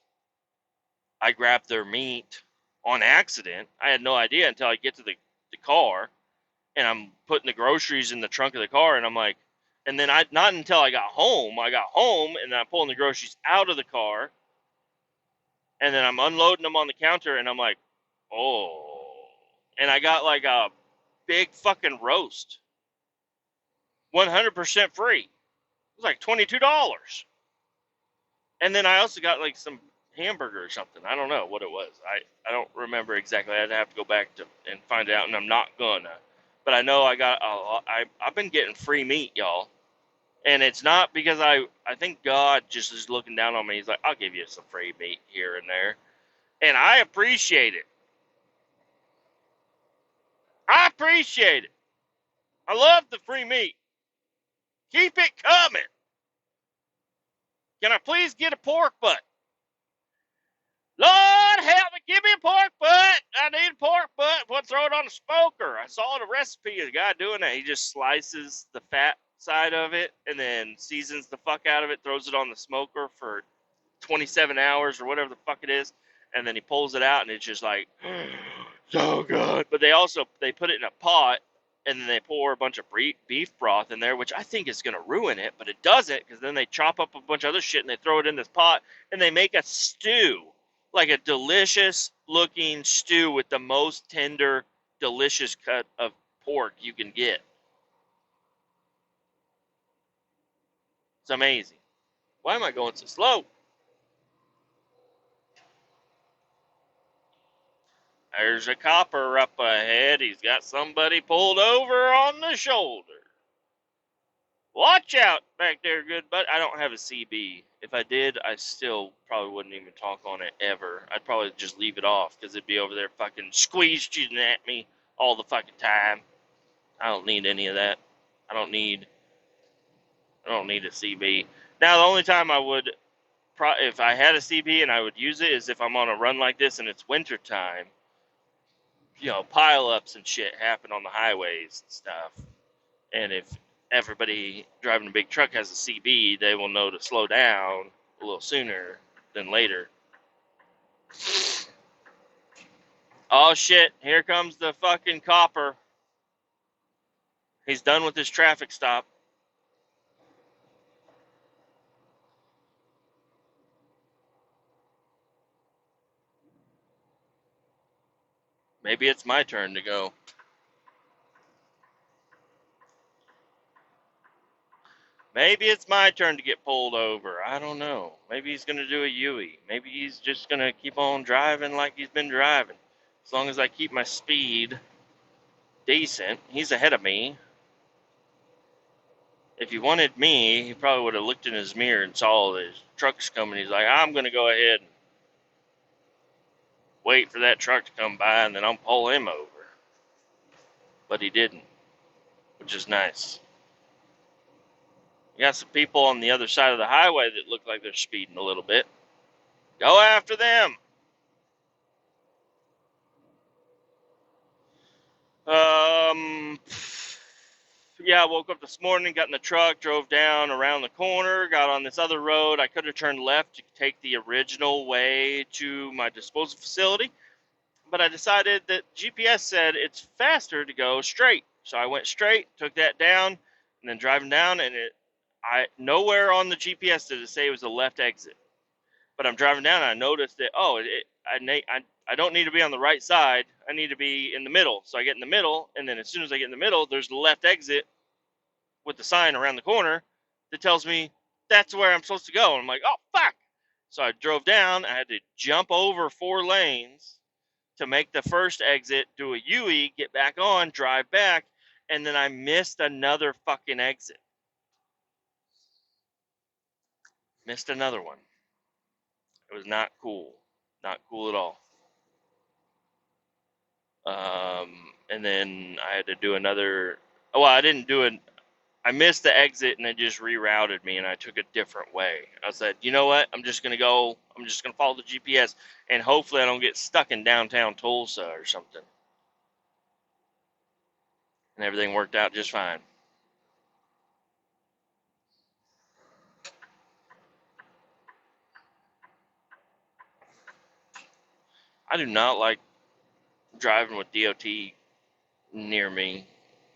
A: I grabbed their meat on accident. I had no idea until I get to the car, and I'm putting the groceries in the trunk of the car, and I'm like, and then not until I got home, and then I'm pulling the groceries out of the car, and then I'm unloading them on the counter, and I'm like, oh, and I got like a big fucking roast, 100% free. It was like $22. And then I also got like some hamburger or something. I don't know what it was. I don't remember exactly. I'd have to go back to and find out, and I'm not gonna. But I know I got I've been getting free meat, y'all. And it's not because I think God just is looking down on me. He's like, I'll give you some free meat here and there. And I appreciate it. I appreciate it. I love the free meat. Keep it coming. Can I please get a pork butt? Lord help me, give me a pork butt. I need a pork butt. We'll throw it on the smoker. I saw the recipe of the guy doing that. He just slices the fat side of it and then seasons the fuck out of it, throws it on the smoker for 27 hours or whatever the fuck it is, and then he pulls it out and it's just like so good. But they put it in a pot and then they pour a bunch of beef broth in there, which I think is going to ruin it, but it doesn't, because then they chop up a bunch of other shit and they throw it in this pot and they make a stew, like a delicious looking stew with the most tender, delicious cut of pork you can get. It's amazing. Why am I going so slow? There's a copper up ahead. He's got somebody pulled over on the shoulder. Watch out back there, good bud. I don't have a CB. If I did, I still probably wouldn't even talk on it ever. I'd probably just leave it off because it'd be over there fucking squeezing at me all the fucking time. I don't need any of that. I don't need a CB. Now, the only time I would, if I had a CB and I would use it, is if I'm on a run like this and it's winter time. Pile-ups and shit happen on the highways and stuff. And if everybody driving a big truck has a CB, they will know to slow down a little sooner than later. Oh shit, here comes the fucking copper. He's done with his traffic stop. Maybe it's my turn to go. Maybe it's my turn to get pulled over. I don't know. Maybe he's going to do a Yui. Maybe he's just going to keep on driving like he's been driving. As long as I keep my speed decent. He's ahead of me. If he wanted me, he probably would have looked in his mirror and saw his trucks coming. He's like, I'm going to go ahead and wait for that truck to come by, and then I'll pull him over. But he didn't, which is nice. You got some people on the other side of the highway that look like they're speeding a little bit. Go after them. Yeah, I woke up this morning, got in the truck, drove down around the corner, got on this other road. I could have turned left to take the original way to my disposal facility, but I decided that GPS said it's faster to go straight. So I went straight, took that down, and then driving down, and nowhere on the GPS did it say it was a left exit. But I'm driving down, and I noticed that I don't need to be on the right side. I need to be in the middle. So I get in the middle, and then as soon as I get in the middle, there's the left exit with the sign around the corner that tells me that's where I'm supposed to go. And I'm like, oh fuck! So I drove down. I had to jump over 4 lanes to make the first exit, do a U-E, get back on, drive back, and then I missed another fucking exit. Missed another one. It was not cool. Not cool at all. And then I had to do another. Well, I didn't do it. I missed the exit and it just rerouted me and I took a different way. I said, you know what? I'm just going to follow the GPS and hopefully I don't get stuck in downtown Tulsa or something. And everything worked out just fine. I do not like driving with DOT near me.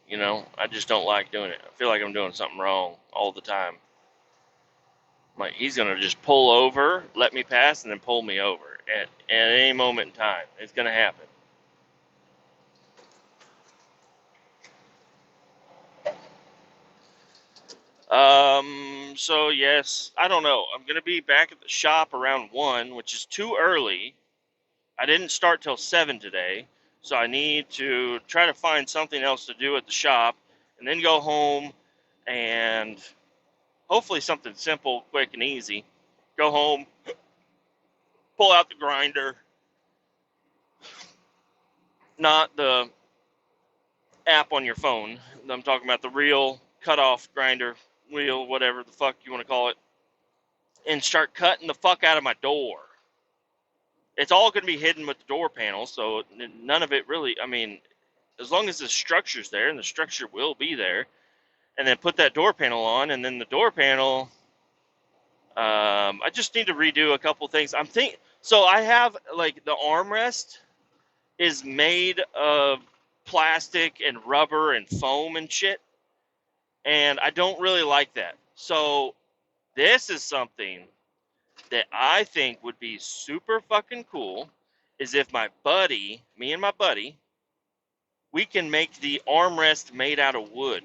A: You know, I just don't like doing it. I feel like I'm doing something wrong all the time. Like, he's going to just pull over, let me pass, and then pull me over at any moment in time. It's going to happen. So yes, I don't know. I'm gonna be back at the shop around 1, which is too early. I didn't start till 7 today, so I need to try to find something else to do at the shop, and then go home and hopefully something simple, quick, and easy. Go home, pull out the grinder, not the app on your phone. I'm talking about the real cut-off grinder wheel, whatever the fuck you want to call it, and start cutting the fuck out of my door. It's all going to be hidden with the door panel, so none of it really, I mean, as long as the structure's there, and the structure will be there, and then put that door panel on, and then the door panel, I just need to redo a couple things. So I have, like, the armrest is made of plastic and rubber and foam and shit, and I don't really like that. So this is something that I think would be super fucking cool, is if me and my buddy, we can make the armrest made out of wood.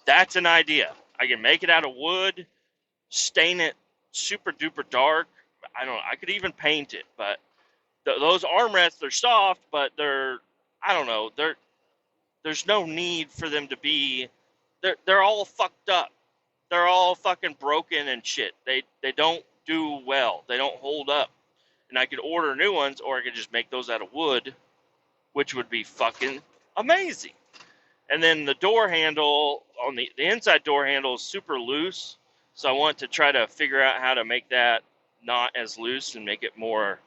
A: That's an idea. I can make it out of wood, stain it super duper dark. I don't know. I could even paint it, but those armrests, they're soft, but I don't know. There's no need for them to be, they're all fucked up. They're all fucking broken and shit. They don't do well. They don't hold up. And I could order new ones, or I could just make those out of wood, which would be fucking amazing. And then the door handle on the inside door handle is super loose, so I want to try to figure out how to make that not as loose and make it more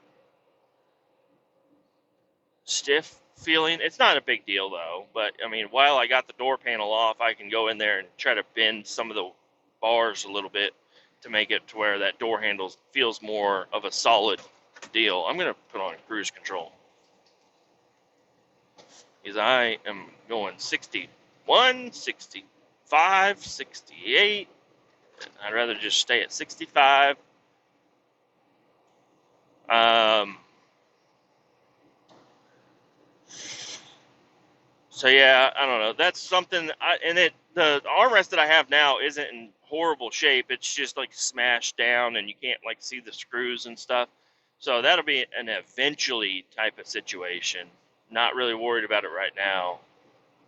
A: stiff feeling. It's not a big deal though, but I mean, while I got the door panel off, I can go in there and try to bend some of the bars a little bit to make it to where that door handle feels more of a solid deal. I'm going to put on cruise control because I am going 61, 65, 68. I'd rather just stay at 65. So yeah, I don't know. That's something. The armrest that I have now isn't in horrible shape. It's just like smashed down, and you can't like see the screws and stuff. So that'll be an eventually type of situation. Not really worried about it right now.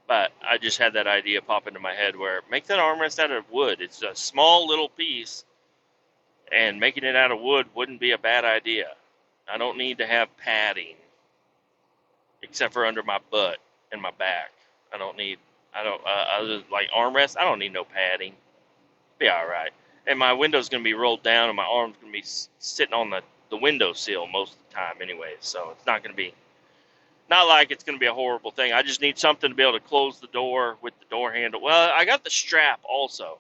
A: But I just had that idea pop into my head where make that armrest out of wood. It's a small little piece, and making it out of wood wouldn't be a bad idea. I don't need to have padding, except for under my butt and my back. Other like armrest, I don't need no padding. Be all right. And my window's going to be rolled down, and my arm's going to be sitting on the window sill most of the time anyway, so it's not going to be, not like it's going to be a horrible thing. I just need something to be able to close the door with the door handle. Well, I got the strap also.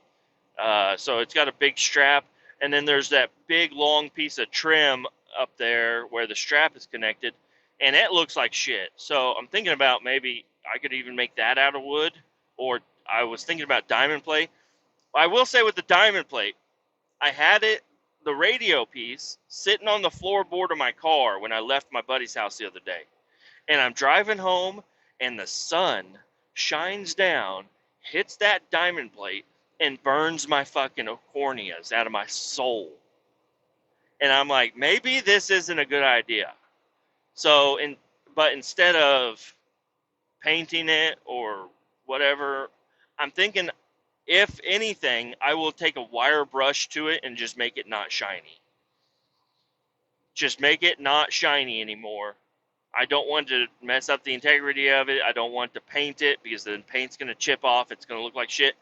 A: So it's got a big strap, and then there's that big long piece of trim up there where the strap is connected, and it looks like shit. So I'm thinking about maybe I could even make that out of wood, or I was thinking about diamond plate. I will say with the diamond plate, I had the radio piece, sitting on the floorboard of my car when I left my buddy's house the other day. And I'm driving home, and the sun shines down, hits that diamond plate, and burns my fucking corneas out of my soul. And I'm like, maybe this isn't a good idea. So, but instead of painting it or whatever, I'm thinking, if anything, I will take a wire brush to it and just make it not shiny. Just make it not shiny anymore. I don't want to mess up the integrity of it. I don't want to paint it because then paint's going to chip off. It's going to look like shit.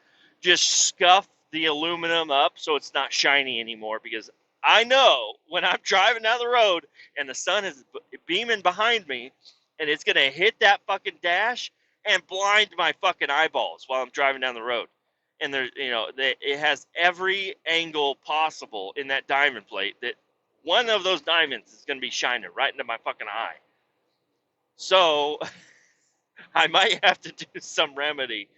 A: Just scuff the aluminum up so it's not shiny anymore, because I know when I'm driving down the road and the sun is beaming behind me and it's going to hit that fucking dash and blind my fucking eyeballs while I'm driving down the road. And it has every angle possible in that diamond plate that one of those diamonds is going to be shining right into my fucking eye. So I might have to do some remedy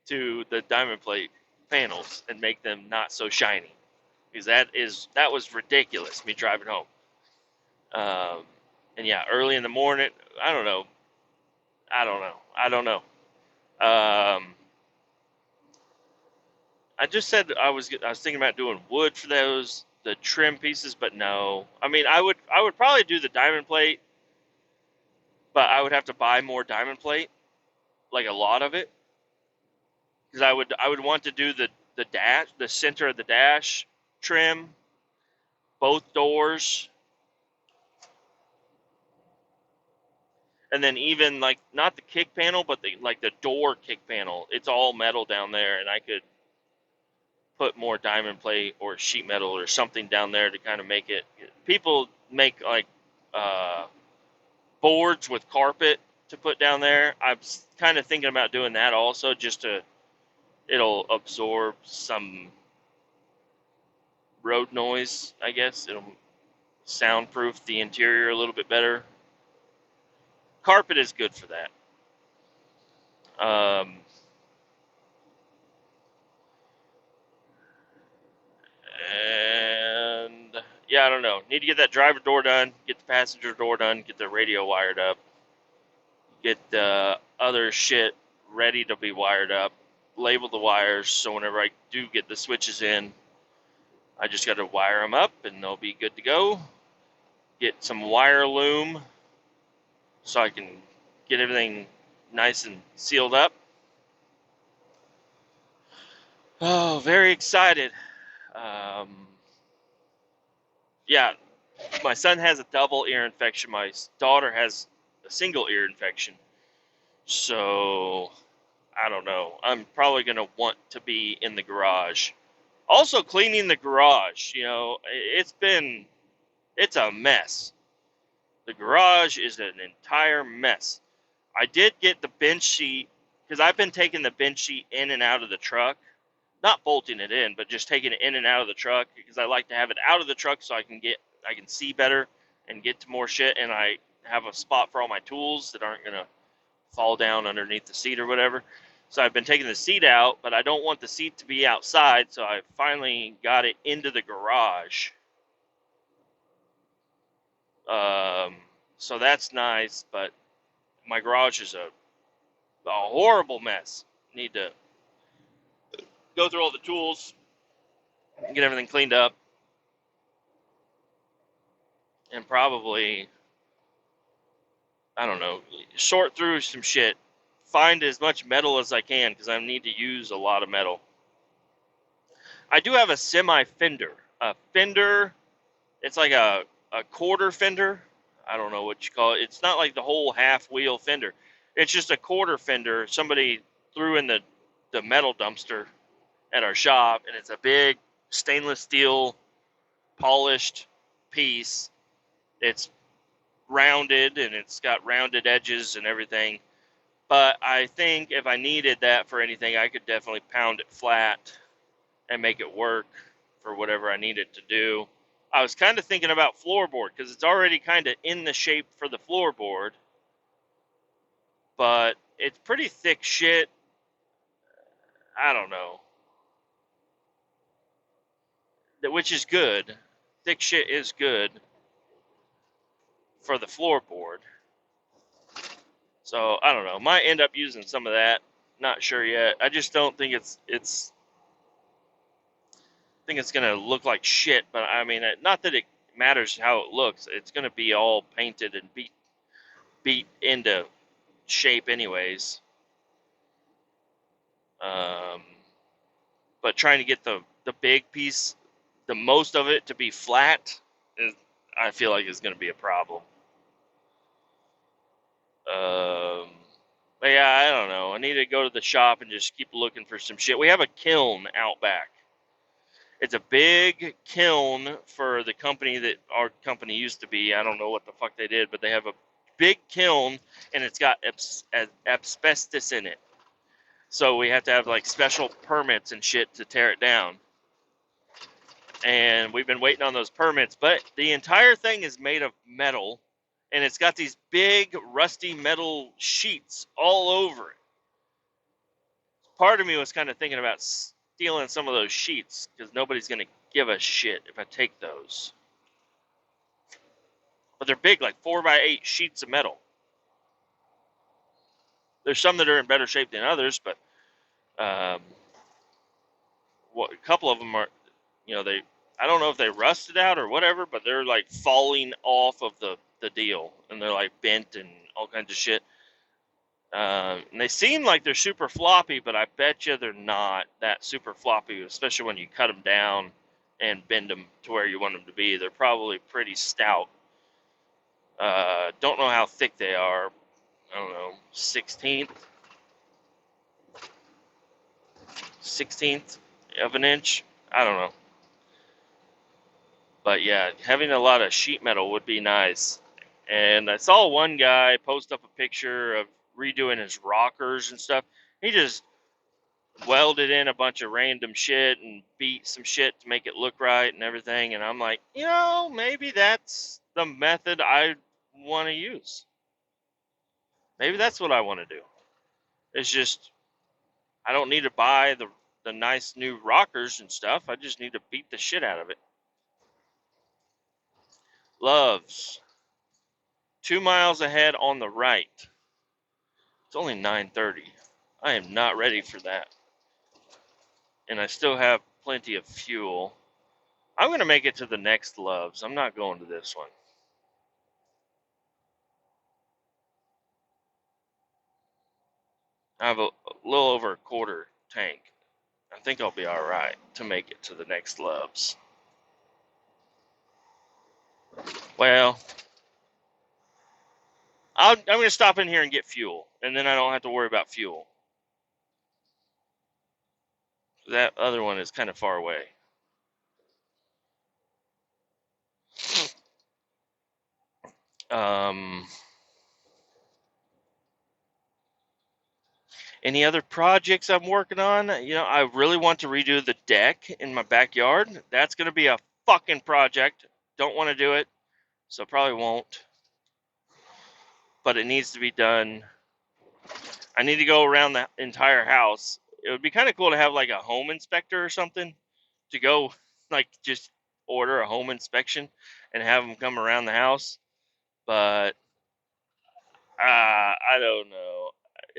A: to the diamond plate panels and make them not so shiny, because that was ridiculous. Me driving home, and yeah, early in the morning. I don't know. I don't know. Um, I just said I was thinking about doing wood for the trim pieces, but no. I mean, I would probably do the diamond plate, but I would have to buy more diamond plate, like a lot of it, because I would want to do the dash, the center of the dash trim, both doors, and then even like not the kick panel, but the door kick panel. It's all metal down there, and I could put more diamond plate or sheet metal or something down there to kind of make it. People make like uh, boards with carpet to put down there. I'm kind of thinking about doing that also, just to it'll absorb some road noise. I guess it'll soundproof the interior a little bit better. Carpet is good for that. And yeah, I don't know. Need to get that driver door done, get the passenger door done, get the radio wired up, get the other shit ready to be wired up, label the wires so whenever I do get the switches in, I just got to wire them up and they'll be good to go. Get some wire loom so I can get everything nice and sealed up. Oh, very excited. Um, yeah, my son has a double ear infection. My daughter has a single ear infection. So, I don't know. I'm probably going to want to be in the garage. Also, cleaning the garage. It's a mess. The garage is an entire mess. I did get the bench seat, because I've been taking the bench seat in and out of the truck. Not bolting it in, but just taking it in and out of the truck, because I like to have it out of the truck so I can see better and get to more shit, and I have a spot for all my tools that aren't gonna fall down underneath the seat or whatever. So I've been taking the seat out, but I don't want the seat to be outside, so I finally got it into the garage. Um, so that's nice, but my garage is a horrible mess. Need to go through all the tools and get everything cleaned up, and probably, I don't know, sort through some shit. Find as much metal as I can, because I need to use a lot of metal. I do have a semi fender. A fender, it's like a quarter fender. I don't know what you call it. It's not like the whole half wheel fender. It's just a quarter fender. Somebody threw in the metal dumpster at our shop, and it's a big stainless steel polished piece. It's rounded, and it's got rounded edges and everything. But I think if I needed that for anything, I could definitely pound it flat and make it work for whatever I needed to do. I was kind of thinking about floorboard, because it's already kind of in the shape for the floorboard, but it's pretty thick shit. I don't know, which is good. Thick shit is good for the floorboard. So I don't know. Might end up using some of that. Not sure yet. I just don't think it's. I think it's gonna look like shit. But I mean, not that it matters how it looks. It's gonna be all painted and beat into shape anyways. Um, but trying to get the big piece, the most of it to be flat, I feel like is gonna be a problem. Um, but yeah, I don't know. I need to go to the shop and just keep looking for some shit. We have a kiln out back. It's a big kiln for the company that our company used to be. I don't know what the fuck they did, but they have a big kiln, and it's got asbestos in it. So we have to have like special permits and shit to tear it down. And we've been waiting on those permits, but the entire thing is made of metal, and it's got these big rusty metal sheets all over it. Part of me was kind of thinking about stealing some of those sheets because nobody's going to give a shit if I take those. But they're big, like 4x8 sheets of metal. There's some that are in better shape than others, but a couple of them are, they, I don't know if they rusted out or whatever, but they're like falling off of the deal, and they're like bent and all kinds of shit. And they seem like they're super floppy, but I bet you they're not that super floppy, especially when you cut them down and bend them to where you want them to be. They're probably pretty stout. Don't know how thick they are. I don't know, 16th of an inch. I don't know. But yeah, having a lot of sheet metal would be nice. And I saw one guy post up a picture of redoing his rockers and stuff. He just welded in a bunch of random shit and beat some shit to make it look right and everything. And I'm like, maybe that's the method I want to use. Maybe that's what I want to do. It's just, I don't need to buy the nice new rockers and stuff. I just need to beat the shit out of it. Loves. 2 miles ahead on the right. It's only 9:30. I am not ready for that. And I still have plenty of fuel. I'm going to make it to the next Loves. I'm not going to this one. I have a little over a quarter tank. I think I'll be all right to make it to the next Loves. Well, I'm going to stop in here and get fuel, and then I don't have to worry about fuel. That other one is kind of far away. Any other projects I'm working on? I really want to redo the deck in my backyard. That's going to be a fucking project. Don't want to do it, so probably won't. But it needs to be done. I need to go around the entire house. It would be kind of cool to have like a home inspector or something to go, like, just order a home inspection and have them come around the house. But I don't know.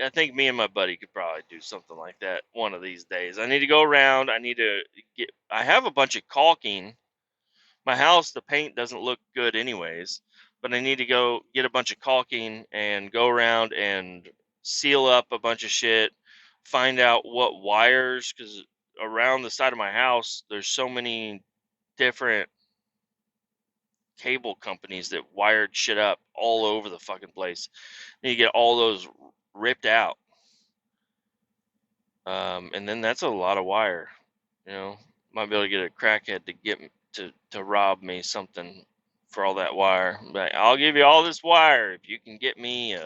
A: I think me and my buddy could probably do something like that one of these days. I need to go around. I have a bunch of caulking. My house, the paint doesn't look good anyways, but I need to go get a bunch of caulking and go around and seal up a bunch of shit, find out what wires, because around the side of my house, there's so many different cable companies that wired shit up all over the fucking place. Need to get all those ripped out. And then that's a lot of wire. Might be able to get a crackhead to get to rob me something for all that wire. But I'll give you all this wire if you can get me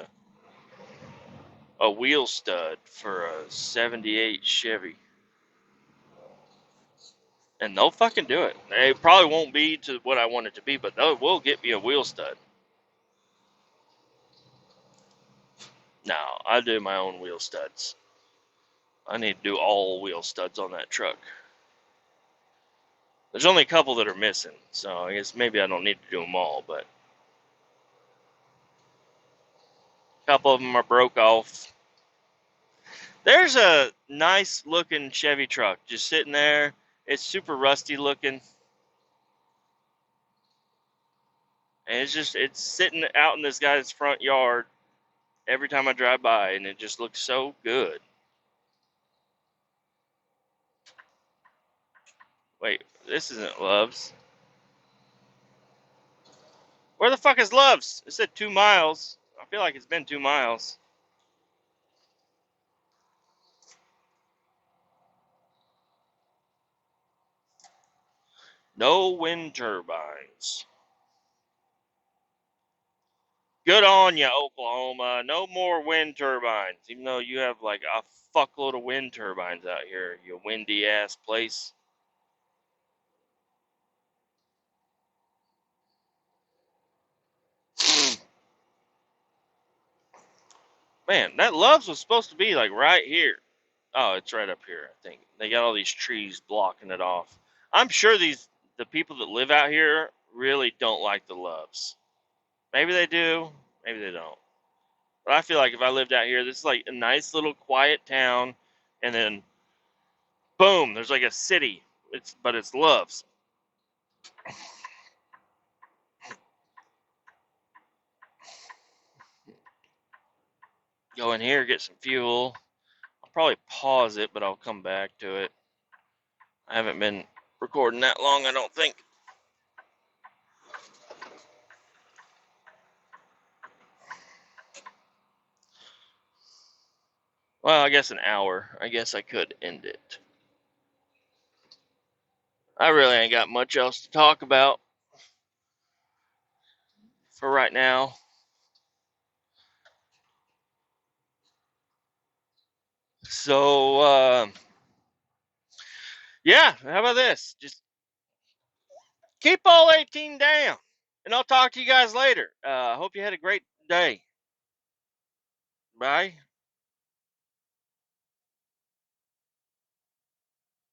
A: a wheel stud for a '78 Chevy. And they'll fucking do it. It probably won't be to what I want it to be, but they will get me a wheel stud. No, I do my own wheel studs. I need to do all wheel studs on that truck. There's only a couple that are missing, so I guess maybe I don't need to do them all, but a couple of them are broke off. There's a nice looking Chevy truck just sitting there. It's super rusty looking. And it's sitting out in this guy's front yard every time I drive by, and it just looks so good. Wait, this isn't Love's. Where the fuck is Love's? It said 2 miles. I feel like it's been 2 miles. No wind turbines. Good on ya, Oklahoma. No more wind turbines, even though you have like a fuckload of wind turbines out here, you windy ass place. Man, that Love's was supposed to be like right here. Oh, it's right up here, I think. They got all these trees blocking it off. I'm sure the people that live out here really don't like the Loves. Maybe they do, maybe they don't. But I feel like if I lived out here, this is like a nice little quiet town, and then boom, there's like a city. It's Loves. Go in here, get some fuel. I'll probably pause it, but I'll come back to it. I haven't been recording that long, I don't think. Well, I guess an hour. I guess I could end it. I really ain't got much else to talk about for right now. So, yeah, how about this? Just keep all 18 down. And I'll talk to you guys later. Hope you had a great day. Bye.